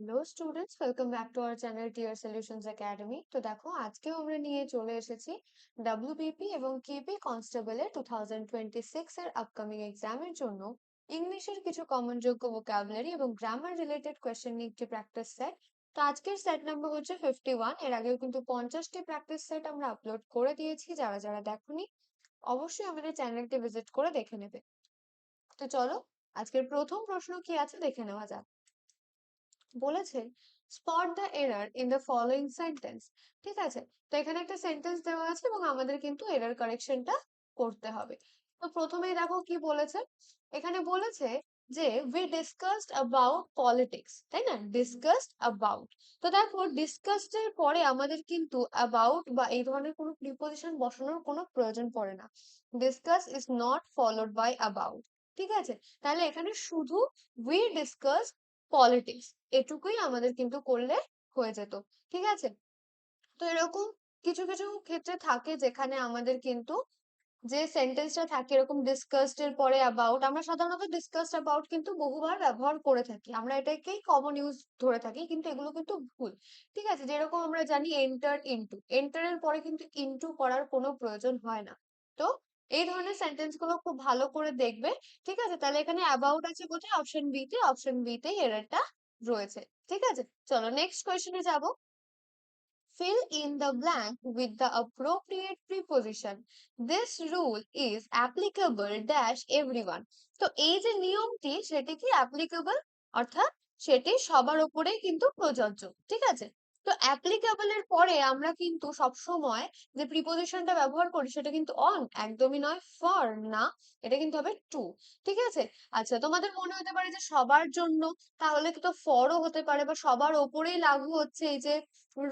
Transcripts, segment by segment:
Hello students, welcome back to our channel tier solutions academy. তো দেখো, আজকেও আমরা নিয়ে চলে এসেছি ডাব্লিউবিপি এবং কেপি কনস্টেবলের 2026 এর আপকামিং এক্সামের জন্য ইংলিশের কিছু কমনযোগ্য ভোকাবুলারি এবং গ্রামার রিলেটেড কোয়েশ্চেন নিয়ে একটি প্র্যাকটিস সেট। তো আজকের সেট নাম্বার হচ্ছে 51। এর আগেও কিন্তু 50টি প্র্যাকটিস সেট আমরা আপলোড করে দিয়েছি। যারা যারা দেখোনি, অবশ্যই আমাদের চ্যানেলটি ভিজিট করে দেখে নেবে। তো চলো, আজকের প্রথম প্রশ্ন কি আছে দেখে নেওয়া যাক। বলেছে spot the error in the following sentence. ঠিক আছে, তো এখানে একটা সেন্টেন্স দেওয়া আছে এবং আমাদের কিন্তু এরর কারেকশনটা করতে হবে। তো প্রথমেই দেখো কি বলেছে। এখানে বলেছে যে উই ডিসকাসড অ্যাবাউট পলিটিক্স, তাই না? Discussed about. তো দেখো, ডিসকাসড এর পরে আমাদের কিন্তু অ্যাবাউট বা এই ধরনের কোনো প্রিপোজিশন বসানোর কোনো প্রয়োজন পড়ে না। Discuss is not followed by about. ঠিক আছে, তাহলে এখানে শুধু উই ডিসকাস পলিটিক্স এটুকুই আমাদের কিন্তু করলে হয়ে যেত। ঠিক আছে, তো এরকম কিছু কিছু ক্ষেত্রে থাকে যেখানে আমাদের কিন্তু যে সেন্টেন্সটা থাকে এরকম ডিসকাসড এর পরে অ্যাবাউট, আমরা সাধারণত ডিসকাসড অ্যাবাউট কিন্তু বহুবার ব্যবহার করে থাকি, আমরা এটাকেই কমন ইউজ ধরে থাকি, কিন্তু এগুলো কিন্তু ভুল। ঠিক আছে, যেরকম আমরা জানি এন্টার ইনটু, এন্টার এর পরে কিন্তু ইনটু করার কোনো প্রয়োজন হয় না। তো এই ধরনের সেন্টেন্স গুলো খুব ভালো করে দেখবে। ঠিক আছে, তাহলে এখানে অ্যাবাউট আছে কোথায়? অপশন বি তে, অপশন বি তেই এররটা রয়েছে। ঠিক আছে, চলো নেক্সট কোয়েশ্চেনে যাব। Fill in the blank with the appropriate preposition. This rule is applicable dash everyone. তো এই যে নিয়মটি সেটি কি অ্যাপ্লিকেবল, অর্থাৎ সেটি সবার উপরেই কিন্তু প্রযোজ্য। ঠিক আছে, তো অ্যাপ্লিকেবল এর পরে আমরা কিন্তু সব সময় যে প্রিপোজিশনটা ব্যবহার করি সেটা কিন্তু অন, একদমই নয়। ফর না, এটা কিন্তু হবে টু। ঠিক আছে, আচ্ছা তোমাদের মনে হতে পারে যে সবার জন্য, তাহলে কিন্তু ফরও হতে পারে বা সবার ওপরেই লাগু হচ্ছে এই যে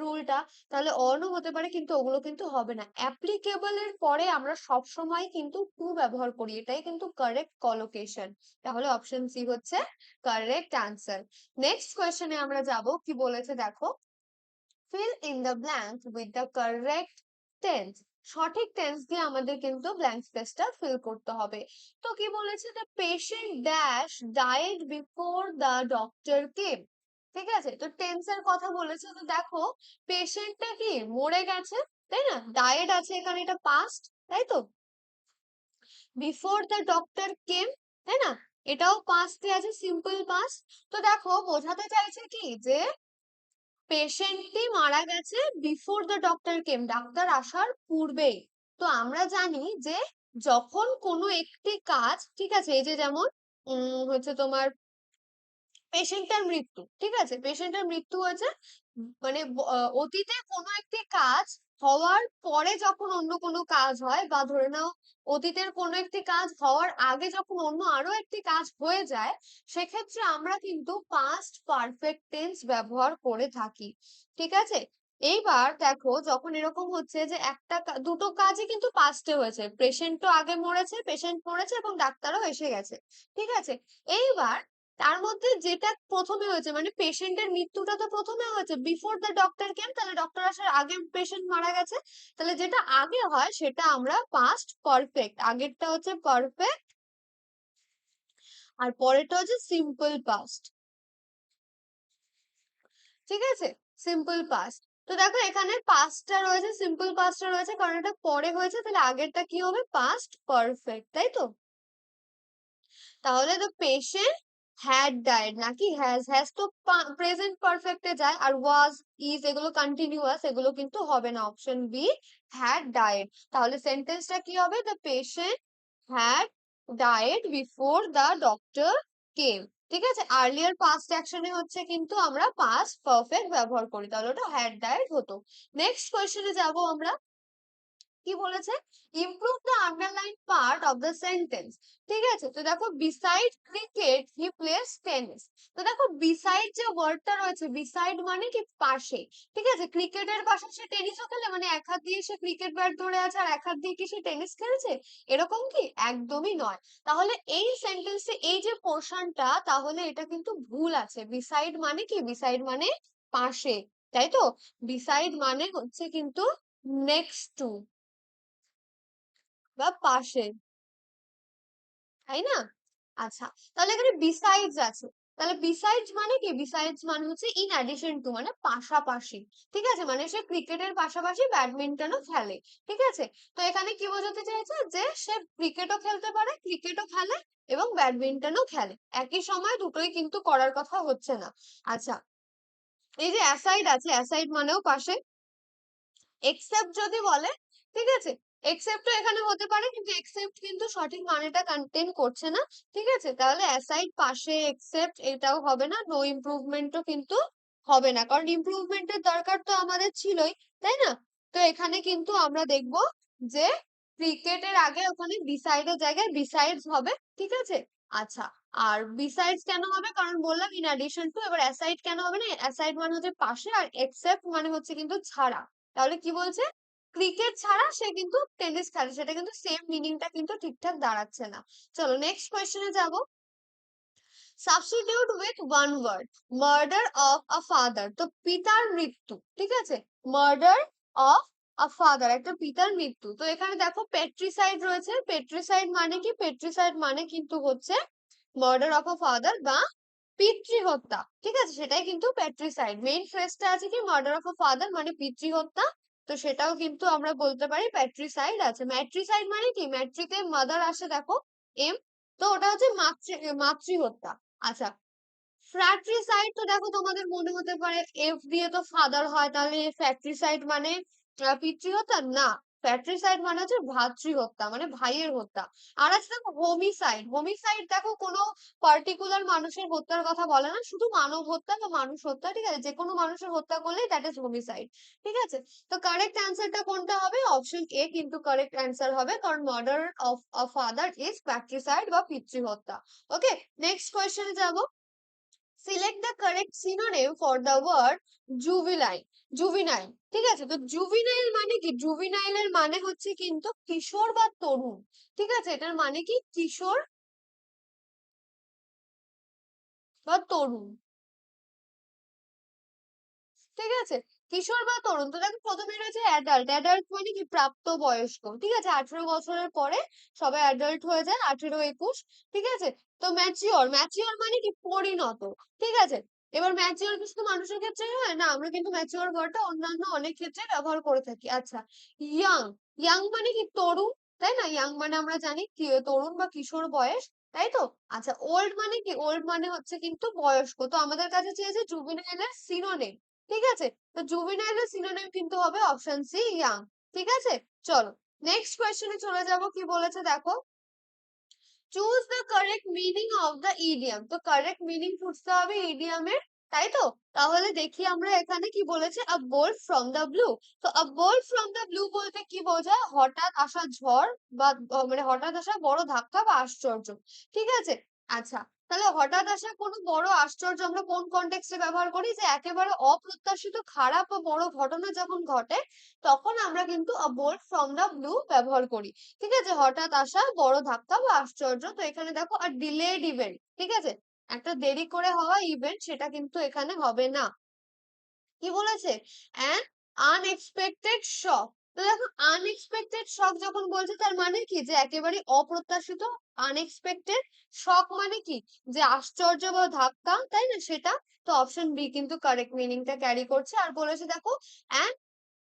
রুলটা, তাহলে অনও হতে পারে, কিন্তু ওগুলো কিন্তু হবে না। অ্যাপ্লিকেবল এর পরে আমরা সব সময় কিন্তু টু ব্যবহার করি, এটাই কিন্তু কারেক্ট কলোকেশন। তাহলে অপশন সি হচ্ছে কারেক্ট আনসার। নেক্সট কোয়েশ্চেনে আমরা যাব, কি বলেছে দেখো। Fill in the blank with the correct tense. সঠিক টেন্স দিয়ে আমাদের কিন্তু ব্ল্যাঙ্ক স্পেসটা ফিল করতে হবে। তো কি বলেছে? The patient dash died before the doctor came. ঠিক আছে, তো টেন্সের কথা বলেছে, তো দেখো পেশেন্টটা কি মরে গেছে, তাই না? ডায়েড আছে এখানে, এটা পাস্ট, তাই তো। বিফোর দ্য ডক্টর কেম, তাই না, এটাও পাস্টে আছে, সিম্পল পাস্ট। তো দেখো বোঝাতে চাইছে কি যে পেশেন্টটি মারা গেছে before the doctor came, doctor আসার পূর্বেই। তো আমরা জানি যে যখন কোনো একটি কাজ, ঠিক আছে, এই যে যেমন হচ্ছে তোমার পেশেন্টের মৃত্যু, ঠিক আছে, পেশেন্টের মৃত্যু হয়েছে, মানে অতীতে কোনো একটি কাজ হওয়ার পরে যখন অন্য কোনো কাজ হয়, বা ধরে নাও অতীতের কোনো একটি কাজ হওয়ার আগে যখন অন্য আরো একটি কাজ হয়ে যায়, সেক্ষেত্রে আমরা কিন্তু পাস্ট পারফেক্ট টেন্স ব্যবহার করে থাকি। ঠিক আছে, এইবার দেখো যখন এরকম হচ্ছে যে দুটো কাজই কিন্তু পাস্টে হয়েছে, পেশেন্টও আগে মরেছে, পেশেন্ট মরেছে এবং ডাক্তারও এসে গেছে। ঠিক আছে, এইবার তার মধ্যে যেটা প্রথমে হয়েছে, মানে পেশেন্টের মৃত্যুটা তো প্রথমে হয়েছে বিফোর দ্য ডক্টর কেম, তাহলে ডক্টর আসার আগে পেশেন্ট মারা গেছে। তাহলে যেটা আগে হয় সেটা আমরা পাস্ট পারফেক্ট, আগেরটা হচ্ছে পারফেক্ট আর পরেরটা হচ্ছে সিম্পল পাস্ট। ঠিক আছে, সিম্পল পাস্ট। তো দেখো এখানে পাস্টটা রয়েছে, সিম্পল পাস্টটা রয়েছে, কারণ এটা পরে হয়েছে, তাহলে আগেরটা কি হবে? পাস্ট পারফেক্ট, তাই তো। তাহলে দ্য পেশেন্ট হ্যাড ডাইড নাকি হ্যাজ, হ্যাজ তো প্রেজেন্ট পারফেক্টে যায়, আর ওয়াজ ইজ এগুলো কন্টিনিউয়াস, এগুলো কিন্তু হবে না। Option B had died. তাহলে সেন্টেন্সটা কি হবে? The patient had died before the doctor came. ঠিক আছে, আর্লিয়ার পাস্ট অ্যাকশনে হচ্ছে কিন্তু আমরা পাস্ট পারফেক্ট ব্যবহার করি, তাহলে ওটা হ্যাড ডাইড হতো। নেক্সট কোয়েশ্চেনে যাব আমরা। কি বলেছে? Improve the underline part of the sentence. ঠিক আছে, তো দেখো beside cricket he plays tennis. তো দেখো বিসাইড যে ওয়ার্ডটা রয়েছে, বিসাইড মানে কি পাশে। ঠিক আছে, ক্রিকেটের পাশে সে টেনিসও খেলে, মানে এক হাত দিয়ে সে ক্রিকেট ব্যাট ধরে আছে আর এক হাত দিয়ে কি সে টেনিস খেলছে, এরকম কি? একদমই নয়। তাহলে এই সেন্টেন্সে এই যে পোর্শনটা, তাহলে এটা কিন্তু ভুল আছে। বিসাইড মানে কি? বিসাইড মানে পাশে, তাই তো। বিসাইড মানে হচ্ছে কিন্তু নেক্সট টু বা পাশে, তাই না? আচ্ছা, তাহলে এখানে বিসাইডস আছে, তাহলে বিসাইডস মানে কি? বিসাইডস মানে হচ্ছে ইন অ্যাডিশন টু, মানে পাশাপাশি। ঠিক আছে, মানে সে ক্রিকেটের পাশাপাশি ব্যাডমিন্টনও খেলে। ঠিক আছে, তো এখানে কি বোঝাতে চাইছে যে সে ক্রিকেটও খেলতে পারে, ক্রিকেটও খেলে এবং ব্যাডমিন্টনও খেলে, একই সময় দুটোই কিন্তু করার কথা হচ্ছে না। আচ্ছা, এই যে অ্যাসাইড আছে, অ্যাসাইড মানেও পাশে। এক্সেপ্ট যদি বলে, ঠিক আছে, এক্সেপ্টও এখানে হতে পারে, কিন্তু এক্সেপ্ট কিন্তু সঠিক মানেটা কন্টেন করছে না। ঠিক আছে, তাহলে অ্যাসাইড পাশে এক্সেপ্ট এটাও হবে না, নো ইমপ্রুভমেন্টও কিন্তু হবে না, কারণ ইমপ্রুভমেন্টের দরকার তো আমাদের ছিলই, তাই না? তো এখানে কিন্তু আমরা দেখব যে ক্রিকেটের আগে ওখানে বিসাইডের জায়গায় বিসাইডস হবে। ঠিক আছে, আচ্ছা, আর বিসাইডস কেন হবে? কারণ বললাম ইন অ্যাডিশন টু। এবার অ্যাসাইড কেন হবে না? অ্যাসাইড মানে হচ্ছে পাশে, আর এক্সেপ্ট মানে হচ্ছে কিন্তু ছাড়া। তাহলে কি বলছে? ক্রিকেট ছাড়া সে কিন্তু টেনিস খেলে, সেটা কিন্তু সেম মিনিংটা কিন্তু ঠিকঠাক দাঁড়াচ্ছে না। চলো নেক্সট কোয়েশ্চেনে যাব। Substitute with one word, murder of a father. তো পিতার মৃত্যু, ঠিক আছে, মার্ডার অফ আ ফাদার, একটা পিতার মৃত্যু। তো এখানে দেখো পেট্রিসাইড রয়েছে। পেট্রিসাইড মানে কি? পেট্রিসাইড মানে কিন্তু হচ্ছে মার্ডার অফ আ ফাদার বা পিতৃহত্যা। ঠিক আছে, সেটাই কিন্তু পেট্রিসাইড। মেইন ফ্রেজটা আছে কি? মার্ডার অফ আ ফাদার মানে পিতৃহত্যা, তো সেটাও কিন্তু আমরা বলতে পারি প্যাট্রিসাইড আছে। ম্যাট্রিসাইড মানে কি? ম্যাট্রিতে মাদার আসে, দেখো এম, তো ওটা হচ্ছে মাতৃহত্যা। আচ্ছা, ফ্র্যাট্রিসাইড তো দেখো তোমাদের মনে হতে পারে এফ দিয়ে তো ফাদার হয়, তাহলে ফ্র্যাট্রিসাইড মানে পিতৃহত্যা না। ফ্র্যাট্রিসাইড মানে হচ্ছে ভ্রাতৃহত্যা, মানে ভাইয়ের হত্যা। আর আছে দেখো হোমিসাইড। হোমিসাইড দেখো কোনো পার্টিকুলার মানুষের হত্যার কথা বলে না, শুধু মানব হত্যা বা মানুষ হত্যা। ঠিক আছে, যে কোনো মানুষের হত্যা করলেই দ্যাট ইজ হোমিসাইড। ঠিক আছে, তো কারেক্ট অ্যান্সারটা কোনটা হবে? অপশন এ কিন্তু কারেক্ট অ্যান্সার হবে, কারণ murder of a father is fratricide বা পিতৃহত্যা। ওকে, নেক্সট কোয়েশ্চেনে যাবো। Select the correct synonym for the word juvenile. Juvenile, ঠিক আছে, তো জুভিনাইল মানে কি? জুভিনাইলের মানে হচ্ছে কিন্তু কিশোর বা তরুণ। ঠিক আছে, এটার মানে কি? কিশোর বা তরুণ। ঠিক আছে, কিশোর বা তরুণ। তো দেখো প্রথমে রয়েছে অ্যাডাল্ট। অ্যাডাল্ট মানে কি? প্রাপ্ত বয়স্ক। ঠিক আছে, 18 বছরের পরে সবাই অ্যাডাল্ট হয়ে যায়, 18-21। ঠিক আছে, তো ম্যাচিওর। ম্যাচিওর মানে কি? পরিণত। ঠিক আছে, এবার ম্যাচিওর কি শুধু মানুষের ক্ষেত্রে হয় না? আমরা কিন্তু ম্যাচিওর ওয়ার্ডটা অন্যান্য অনেক ক্ষেত্রে ব্যবহার করে থাকি। আচ্ছা, ইয়াং। ইয়াং মানে কি? তরুণ, তাই না? ইয়াং মানে আমরা জানি কি তরুণ বা কিশোর বয়স, তাই তো? আচ্ছা, ওল্ড মানে কি? ওল্ড মানে হচ্ছে কিন্তু বয়স্ক। তো আমাদের কাছে চেয়েছে জুবিনাইলের সিনোনিম। ঠিক আছে, তো জুভিনাইলের সিনোনিম কিন্তু হবে অপশন সি, ইয়াং। ঠিক আছে, চলো নেক্সট কোয়েশ্চেনে চলে যাব। কি বলেছে দেখো, choose the correct meaning of the idiom. তো কারেক্ট মিনিং খুঁজতে হবে ইডিয়ামের, তাই তো? তাহলে দেখি আমরা এখানে কি বলেছে, a bolt from the blue. তো a bolt from the blue বলতে কি বোঝায়? হঠাৎ আসা ঝড় বা মানে হঠাৎ আসা বড় ধাক্কা বা আশ্চর্য। ঠিক আছে, আচ্ছা, তাহলে হঠাৎ আসা কোনো বড় আশ্চর্য আমরা কোন কনটেক্সটে ব্যবহার করি? যে একেবারে অপ্রত্যাশিত খারাপ বা বড় ঘটনা যখন ঘটে, তখন আমরা কিন্তু a bolt from the blue ব্যবহার করি। ঠিক আছে, হঠাৎ আসা বড় ধাক্কা বা আশ্চর্য। তো এখানে দেখো আর ডিলেড ইভেন্ট, ঠিক আছে, একটা দেরি করে হওয়া ইভেন্ট, সেটা কিন্তু এখানে হবে না। কি বলেছে? অ্যান আনএক্সপেক্টেড শক। তো দেখো আনএক্সপেক্টেড শক যখন বলছে, তার মানে কি? যে একেবারে অপ্রত্যাশিত। আনএক্সপেক্টেড শক মানে কি? যে আশ্চর্য বা ধাক্কা, তাই না? সেটা। তো অপশন বি কিন্তু কারেক্ট মিনিংটা ক্যারি করছে। আর বলেছে দেখো অ্যান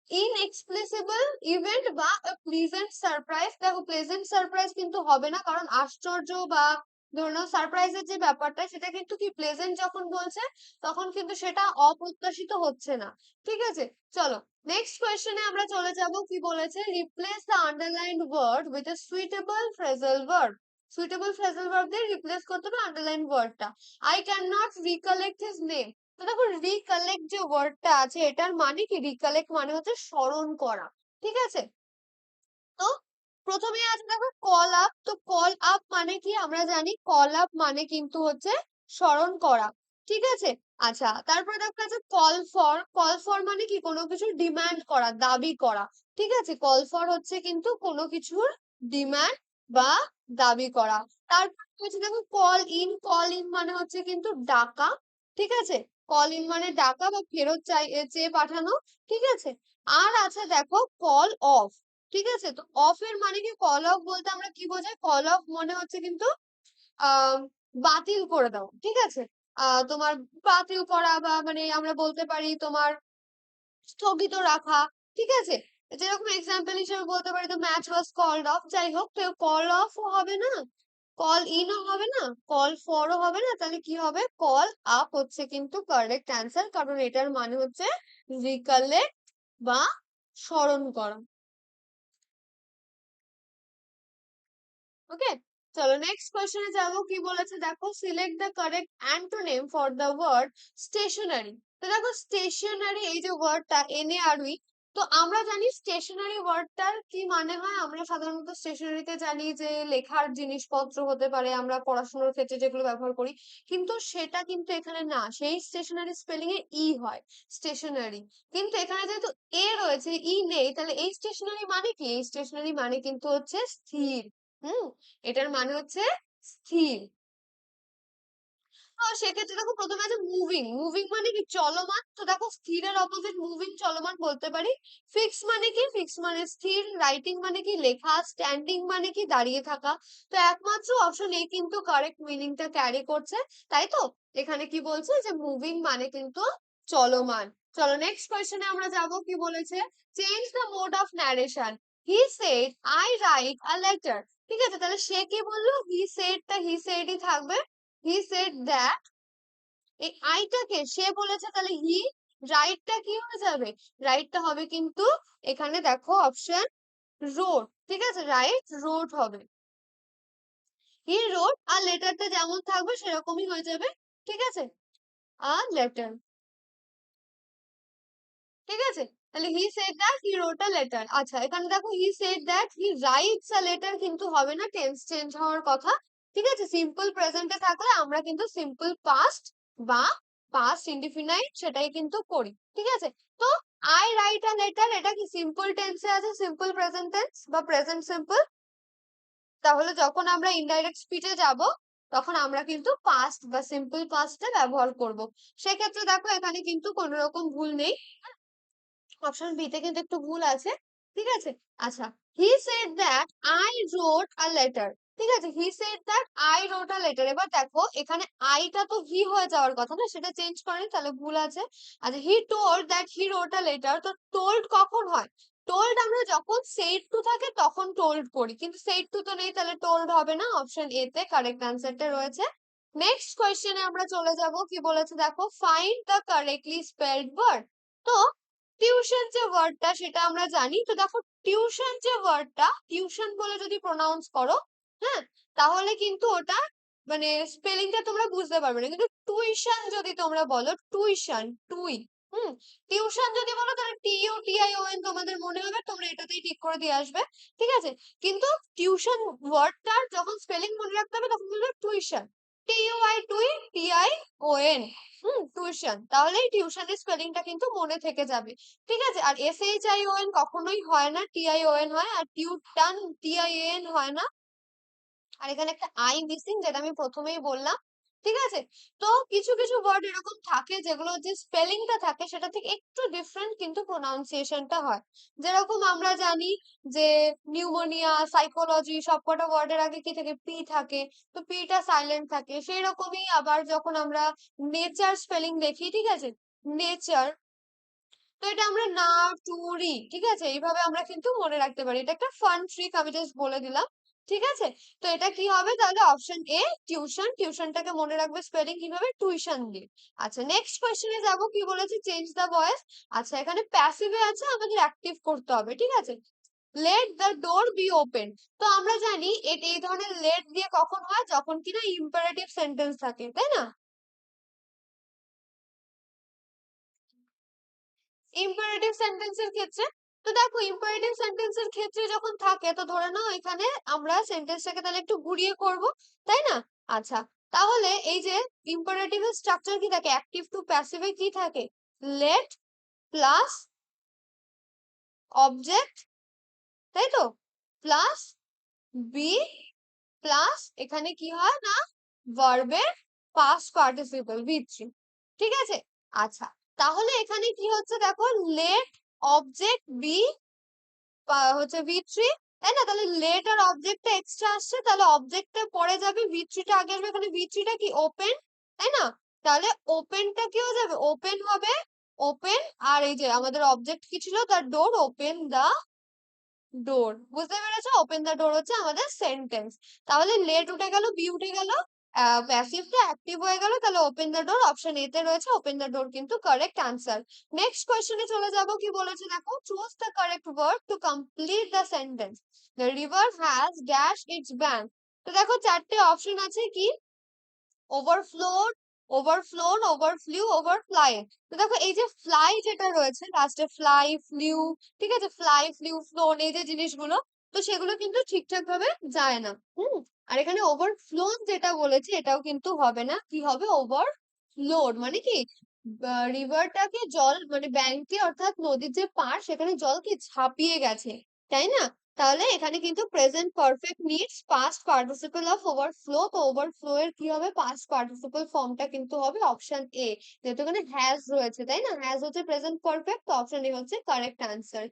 ইনএক্সপ্লেসিবল ইভেন্ট বা প্লেজেন্ট সারপ্রাইজ। দেখো প্লেজেন্ট সারপ্রাইজ কিন্তু হবে না, কারণ আশ্চর্য বা ধরো সারপ্রাইজের যে ব্যাপারটা, সেটা কিন্তু কি প্লেজেন্ট যখন বলছে, তখন কিন্তু সেটা অপ্রত্যাশিত হচ্ছে না। ঠিক আছে, চলো নেক্সট কোয়েশ্চেনে আমরা চলে যাব। কি বলেছে? Replace the underlined word with a suitable phrasal verb. Suitable phrasal verb দিয়ে রিপ্লেস করতে হবে আন্ডারলাইন ওয়ার্ডটা। I can not recollect his name. তো দেখো রিকালেক্ট যে ওয়ার্ডটা আছে, এটার মানে কি? রিকালেক্ট মানে হচ্ছে স্মরণ করা। ঠিক আছে, তো প্রথমে আছে দেখো কল আপ। তো কল আপ মানে কি? আমরা জানি কল আপ মানে কিন্তু হচ্ছে স্মরণ করা। ঠিক আছে, আচ্ছা, তারপরে দেখো আছে কল ফর। কল ফর মানে কি? কোনো কিছু ডিমান্ড করা, দাবি করা। ঠিক আছে, কল ফর হচ্ছে কিন্তু কোনো কিছুর ডিমান্ড বা দাবি করা। তারপর হচ্ছে দেখো কল ইন। কল ইন মানে হচ্ছে কিন্তু ডাকা। ঠিক আছে, কল ইন মানে ডাকা বা ফেরত চেয়ে পাঠানো। ঠিক আছে, আর আছে দেখো কল অফ। ঠিক আছে, তো অফ এর মানে কি? কল অফ বলতে আমরা কি বোঝাই? কল অফ মনে হচ্ছে কিন্তু আহ বাতিল করে দাও। ঠিক আছে, তোমার বাতিল করা বা মানে আমরা বলতে পারি তোমার স্থগিত রাখা, ঠিক আছে? যেরকম এক্সাম্পল হিসেবে বলতে পারি তো ম্যাচ ওয়াজ কল্ড অফ, যাই হোক, তো কল অফও হবে না, কল ইনও হবে না, কল ফরও হবে না, তাহলে কি হবে? কল আপ হচ্ছে কিন্তু কারেক্ট অ্যান্সার, কারণ এটার মানে হচ্ছে রিকালেক্ট বা স্মরণ করা। ওকে, চলো নেক্সট কোয়েশ্চেনে যাবো। কি বলেছে দেখো, select the correct antonym for the word stationary. তো দেখো স্টেশনারি এই যে ওয়ার্ডটা NARY, তো আমরা জানি স্টেশনারি ওয়ার্ডটার কি মানে হয়। আমরা সাধারণত স্টেশনারিতে জানি যে লেখার জিনিসপত্র হতে পারে, আমরা পড়াশোনার ক্ষেত্রে যেগুলো ব্যবহার করি, কিন্তু সেটা কিন্তু এখানে না, সেই স্টেশনারি স্পেলিং এ ই হয় স্টেশনারি, কিন্তু এখানে যেহেতু এ রয়েছে ই নেই, তাহলে এই স্টেশনারি মানে কি? এই স্টেশনারি মানে কিন্তু হচ্ছে স্থির। হুম, এটার মানে হচ্ছে স্থির। তো সেক্ষেত্রে দেখো প্রথমে আছে মুভিং। মুভিং মানে কি? চলমান। তো দেখো স্থিরের অপোজিট মুভিং, চলমান বলতে পারি। ফিক্স মানে কি? ফিক্স মানে স্থির। রাইটিং মানে কি? লেখা। স্ট্যান্ডিং মানে কি? দাঁড়িয়ে থাকা। তো একমাত্র অপশন এ কিন্তু কারেক্ট মিনিংটা ক্যারি করছে, তাই তো? এখানে কি বলছে যে মুভিং মানে কিন্তু চলমান। চলো নেক্সট কোয়েশ্চেনে আমরা যাব। কি বলেছে? Change the mode of narration. He said I write a letter. ঠিক আছে, তাহলে সে কি বললো? হি সেডটা হি সেডই থাকবে। হি সেড দ্যাট, এই আইটাকে সে বলেছে, তাহলে হি, রাইটটা কি হয়ে যাবে? রাইটটা হবে কিন্তু এখানে দেখো অপশন রোড, ঠিক আছে, রাইট রোড হবে। হি রোড আর লেটারটা যেমন থাকবে সেরকমই হয়ে যাবে, ঠিক আছে, আ লেটার, ঠিক আছে। তাহলে he said that he wrote a letter. আচ্ছা, এখানে দেখো he said that he writes a letter কিন্তু হবে না, টেন্স চেঞ্জ হওয়ার কথা, ঠিক আছে। সিম্পল প্রেজেন্টে থাকলে আমরা কিন্তু সিম্পল পাস্ট বা পাস্ট ইনডিফিনাইট সেটাই কিন্তু করি, ঠিক আছে। তো আই রাইট আ লেটার, এটা কি সিম্পল টেন্সে আছে, সিম্পল প্রেজেন্ট টেন্স বা প্রেজেন্ট সিম্পল। তাহলে যখন আমরা ইনডাইরেক্ট স্পিচে যাব, তখন আমরা কিন্তু পাস্ট বা সিম্পল পাস্টে ব্যবহার করব। সেক্ষেত্রে দেখো এখানে কিন্তু কোনো রকম ভুল নেই, অপশন বি তে কিন্তু একটু ভুল আছে, ঠিক আছে। আচ্ছা, হি said that I রোট a letter, ঠিক আছে, হি said that I রোট a letter. এবার দেখো এখানে আইটা তো হি হয়ে যাওয়ার কথা না, সেটা চেঞ্জ করেনি, তাহলে ভুল আছে। আচ্ছা, he told that he wrote a letter, তো টোল্ড কখন হয়? টোল্ড আমরা যখন সেড টু থাকে তখন টোল্ড করি, কিন্তু সেড টু তো নেই, তাহলে টোল্ড হবে না। অপশন এ তে কারেক্ট অ্যান্সারটা রয়েছে। নেক্সট কোয়েশ্চেনে আমরা চলে যাব। কি বলেছে দেখো, find the correctly spelled word. তো টিউশন যে ওয়ার্ডটা সেটা আমরা জানি। তো দেখো টিউশন যে ওয়ার্ডটা, টিউশন বলে যদি প্রোনাউন্স করো, হ্যাঁ, তাহলে কিন্তু ওটা মানে স্পেলিংটা তোমরা বুঝতে পারবে না, কিন্তু টুইশন যদি তোমরা বলো, টুইশন, টুই, হুম, টিউশন যদি বলো তাহলে TUTION তোমাদের মনে হবে, তোমরা এটাতেই ঠিক করে দিয়ে আসবে, ঠিক আছে। কিন্তু টিউশন ওয়ার্ডটার যখন স্পেলিং মনে রাখতে হবে তখন বলবে টুইশন, TUI, টুই, TION, টিউশন, তাহলে এই টিউশনের স্পেলিংটা কিন্তু মনে থেকে যাবে, ঠিক আছে। আর SHION কখনোই হয় না, TION হয়, আর টিউটান TIAN হয় না। আর এখানে একটা আই মিসিং, যেটা আমি প্রথমেই বললাম, ঠিক আছে। তো কিছু কিছু ওয়ার্ড এরকম থাকে যেগুলো যে স্পেলিংটা থাকে সেটা থেকে একটু ডিফারেন্ট, কিন্তু প্রোনাউন্সিয়েশনটা হয়। যেরকম আমরা জানি যে নিউমোনিয়া, সাইকোলজি, সবকটা ওয়ার্ডের আগে কি থাকে? পি থাকে, তো পিটা সাইলেন্ট থাকে। সেই রকমই আবার যখন আমরা নেচার স্পেলিং দেখি, ঠিক আছে, নেচার, তো এটা আমরা না, টু, রি, ঠিক আছে, এইভাবে আমরা কিন্তু মনে রাখতে পারি। এটা একটা ফান ট্রিক, আমি জাস্ট বলে দিলাম, ঠিক আছে। তো এটা কি হবে তাহলে? অপশন এ টিউশন, টিউশনটাকে মনে রাখবে স্পেলিং কিভাবে? টুইশন দিয়ে। আচ্ছা, নেক্সট কোয়েশ্চেনে যাব। কি বলেছে? Change the voice. আচ্ছা, এখানে প্যাসিভে আছে, আমাদের অ্যাক্টিভ করতে হবে, ঠিক আছে। Let the door be open. তো আমরা জানি এই ধরনের লেট দিয়ে কখন হয়? যখন কিনা ইম্পারেটিভ সেন্টেন্স থাকে, তাই না? ইম্পারেটিভ সেন্টেন্সের ক্ষেত্রে, তো দেখো ইম্পারেটিভ সেন্টেন্সের ক্ষেত্রে যখন থাকে, তো ধরে নাও এখানে আমরা সেন্টেন্সটাকে তাহলে একটু ঘুরিয়ে করব, তাই না? আচ্ছা, তাহলে এই যে ইম্পারেটিভ এর স্ট্রাকচার কি থাকে? অ্যাক্টিভ টু প্যাসিভে কি থাকে? লেট প্লাস অবজেক্ট, তাই তো, প্লাস বি প্লাস এখানে কি হয় না, ভার্বের পাস্ট পার্টিসিপল V3, ঠিক আছে। আচ্ছা, তাহলে এখানে কি হচ্ছে দেখো, লেট অবজেক্ট বি হচ্ছে V3, তাই না? তাহলে লেট আর অবজেক্টটা এক্সট্রা আসছে, তাহলে অবজেক্টটা পরে যাবে, V3টা আগে আসবে। এখানে V3টা কি? ওপেন, তাই না? তাহলে ওপেনটা কি হয়ে যাবে, ওপেন হবে, ওপেন, আর এই যে আমাদের অবজেক্ট কি ছিল, the door, open the door, বুঝতে পেরেছো? ওপেন দ্য ডোর হচ্ছে আমাদের সেন্টেন্স। তাহলে লেট উঠে গেল, বি উঠে গেল, প্যাসিভটা অ্যাক্টিভ হয়ে গেল, তাহলে open the door option A তে রয়েছে, ওপেন দ্য ডোর কিন্তু কারেক্ট আনসার। নেক্সট কোয়েশ্চেনে চলে যাব, কি বলেছে দেখো, choose the correct word to complete the sentence. The river has dash its bank. তো দেখো চারটে অপশন আছে, কি ওভারফ্লোড, ওভারফ্লোন, ওভারফ্লিউ, ওভারফ্লাই। তো দেখো এই যে ফ্লাই যেটা রয়েছে লাস্টে, ফ্লাই, ফ্লিউ, ঠিক আছে, ফ্লাই, ফ্লিউ, ফ্লোন, এই যে জিনিসগুলো, তো সেগুলো কিন্তু ঠিকঠাক ভাবে যায় না। আর এখানে ওভারফ্লোন যেটা বলেছে এটাও কিন্তু হবে না, কি হবে, ওভারফ্লোড মানে কি, রিভারটাকে জল মানে ব্যাংকে অর্থাৎ নদীর যে পার সেখানে জল কি ঝাঁপিয়ে গেছে, তাই না? তাহলে এখানে কিন্তু present perfect needs past participle of overflow, তো ওভারফ্লো এর কি হবে, পাস্ট পার্টিসিপল ফর্মটা কিন্তু হবে অপশন এ, যেহেতু এখানে হ্যাজ রয়েছে, তাই না? হ্যাজ হচ্ছে প্রেজেন্ট পারফেক্ট, তো অপশন এ হচ্ছে কারেক্ট আনসার।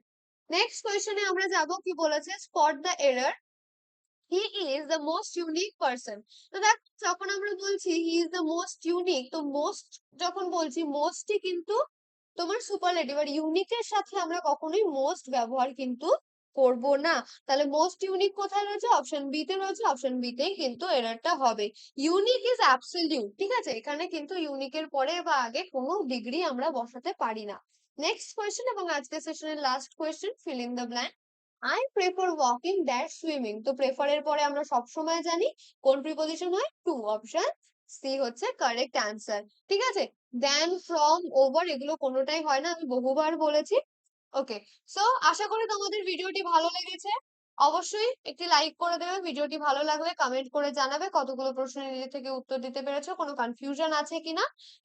নেক্সট কোয়েশ্চেনে আমরা যাব, কি বলেছে, spot the error, he is the most unique person. তো দেখ, যখন আমরা বলছি he is the most unique, তো মোস্ট যখন বলছি, মোস্টই কিন্তু তোমার সুপারলেটিভ, আর ইউনিকের সাথে আমরা কখনোই মোস্ট ব্যবহার কিন্তু করব না। তাহলে মোস্ট ইউনিক কোথায় রয়েছে, অপশন বি তে রয়েছে, অপশন বি তেই কিন্তু এররটা হবে। ইউনিক ইজ অ্যাবসলিউট, ঠিক আছে, এখানে কিন্তু ইউনিকের পরে বা আগে কোনো ডিগ্রি আমরা বসাতে পারি না। নেক্সট কোয়েশ্চেন এবং আজকের সেশনের last question, fill in the blank. I prefer walking dash swimming. তো প্রেফার এর পরে আমরা সব সময় জানি কোন প্রিপজিশন হয়, টু, অপশন সি হচ্ছে কারেক্ট অ্যান্সার। ঠিক আছে, দেন, ফ্রম, ওভার এগুলো কোনোটাই হয় না, আমি বহুবার বলেছি। ওকে, সো আশা করি তোমাদের ভিডিওটি ভালো লেগেছে। অবশ্যই একটি লাইক করে দেবে, ভিডিওটি ভালো লাগলে কমেন্ট করে জানাবে কতগুলো প্রশ্নের নিজে থেকে উত্তর দিতে পেরেছো, কোনো কনফিউশন আছে কিনা,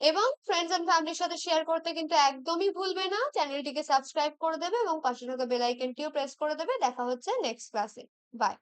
এবং ফ্রেন্ডস এন্ড ফ্যামিলির সাথে শেয়ার করতে কিন্তু একদমই ভুলবে না। চ্যানেলটিকে সাবস্ক্রাইব করে দেবে এবং পাশে থাকা বেল আইকনটিও প্রেস করে দেবে। দেখা হচ্ছে নেক্সট ক্লাসে। বাই।